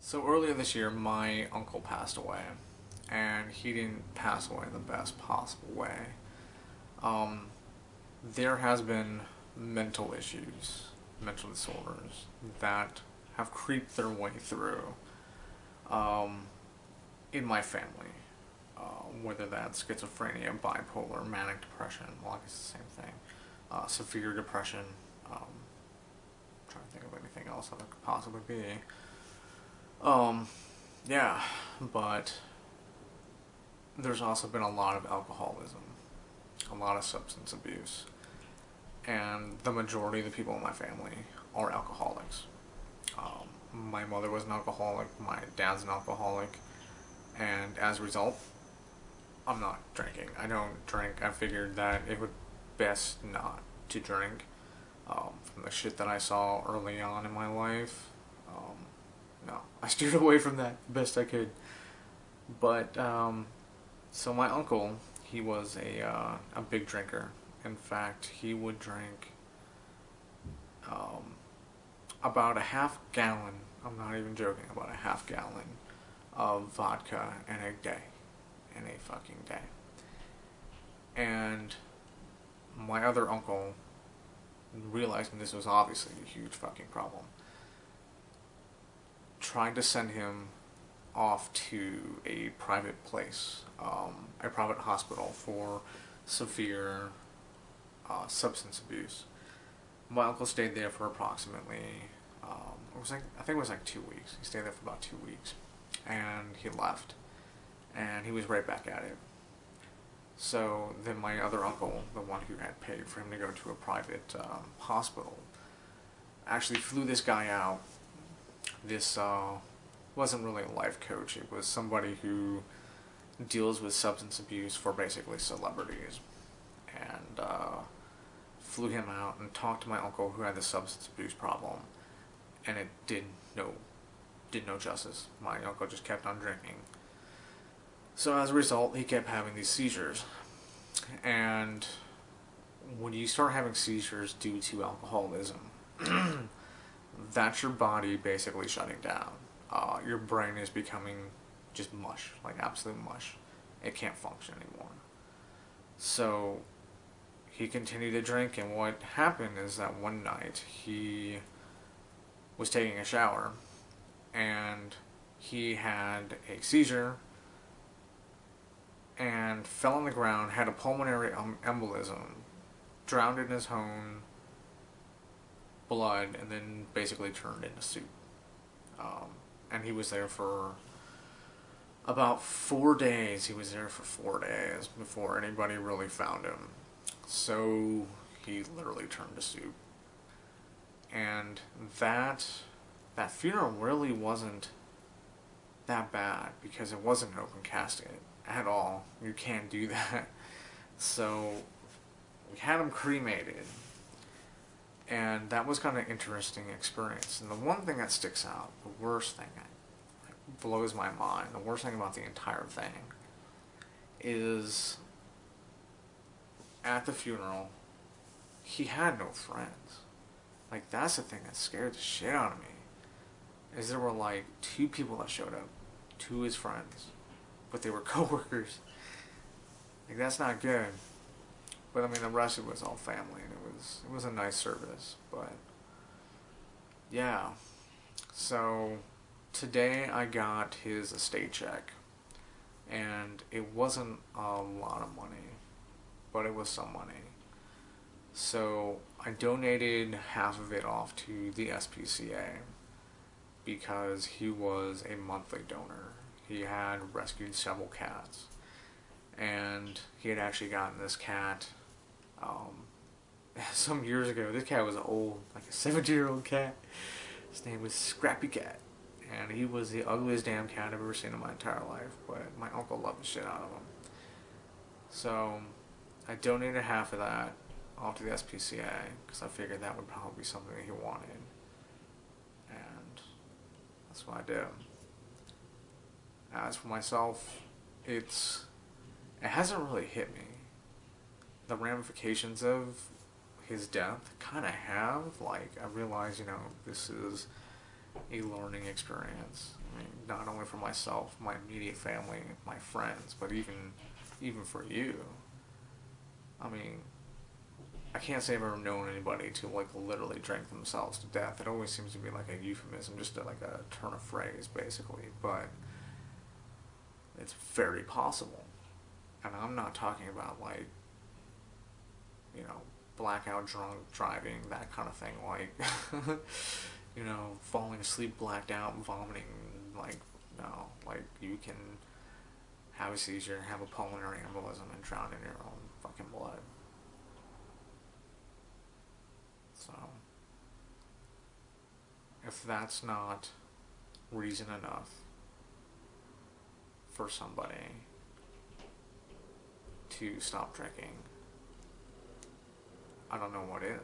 So earlier this year, my uncle passed away, and he didn't pass away in the best possible way. Um, there has been mental issues, mental disorders that have creeped their way through um, in my family. Whether that's schizophrenia, bipolar, manic depression, well, I guess it's the same thing. Severe depression. Trying to think of anything else that it could possibly be. Um, yeah, but there's also been a lot of alcoholism, a lot of substance abuse, and the majority of the people in my family are alcoholics. My mother was an alcoholic, my dad's an alcoholic, and as a result, I'm not drinking. I don't drink. I figured that it would best not to drink. From the shit that I saw early on in my life, um, no, I steered away from that the best I could. But so my uncle, he was a big drinker. In fact, he would drink um, about a half gallon. I'm not even joking. About a half gallon of vodka in a day, in a fucking day. And my other uncle, realizing this was obviously a huge fucking problem, tried to send him off to a private place, a private hospital for severe substance abuse. My uncle stayed there for approximately, I think it was like 2 weeks. He stayed there for about 2 weeks, and he left, and he was right back at it. So then my other uncle, the one who had paid for him to go to a private hospital, actually flew this guy out. This wasn't really a life coach. It was somebody who deals with substance abuse for basically celebrities, and flew him out and talked to my uncle who had the substance abuse problem, and it did no justice. My uncle just kept on drinking. So as a result, he kept having these seizures. And when you start having seizures due to alcoholism, that's your body basically shutting down. Your brain is becoming just mush, like absolute mush. It can't function anymore. So he continued to drink, and what happened is that one night he was taking a shower, and he had a seizure and fell on the ground, had a pulmonary embolism, drowned in his own blood, and then basically turned into soup. And he was there for about 4 days. He was there for 4 days before anybody really found him. So he literally turned to soup. And that funeral really wasn't that bad because it wasn't an open casket at all. You can't do that. So we had him cremated, and that was kind of an interesting experience. And the one thing that sticks out, the worst thing that blows my mind, the worst thing about the entire thing is at the funeral, he had no friends. Like, that's the thing that scared the shit out of me, is there were like 2 people that showed up, 2 his friends, but they were coworkers. Like, that's not good. But I mean, the rest of it was all family, and it was a nice service. But yeah, so today I got his estate check, and it wasn't a lot of money, but it was some money. So I donated half of it off to the SPCA because he was a monthly donor. He had rescued several cats, and he had actually gotten this cat some years ago. This cat was old, like a 70-year-old cat. His name was Scrappy Cat, and he was the ugliest damn cat I've ever seen in my entire life, but my uncle loved the shit out of him. So I donated half of that off to the SPCA because I figured that would probably be something that he wanted, and that's what I did. As for myself, it hasn't really hit me. The ramifications of his death kind of have. Like, I realize, this is a learning experience. I mean, not only for myself, my immediate family, my friends, but even for you. I mean, I can't say I've ever known anybody to like literally drink themselves to death. It always seems to be like a euphemism, just like a turn of phrase, basically. But it's very possible, and I'm not talking about like, you know, blackout drunk driving, that kind of thing. Like, you know, falling asleep, blacked out, vomiting. Like, no, like you can have a seizure, have a pulmonary embolism, and drown in your own fucking blood. So, if that's not reason enough for somebody to stop drinking, I don't know what is.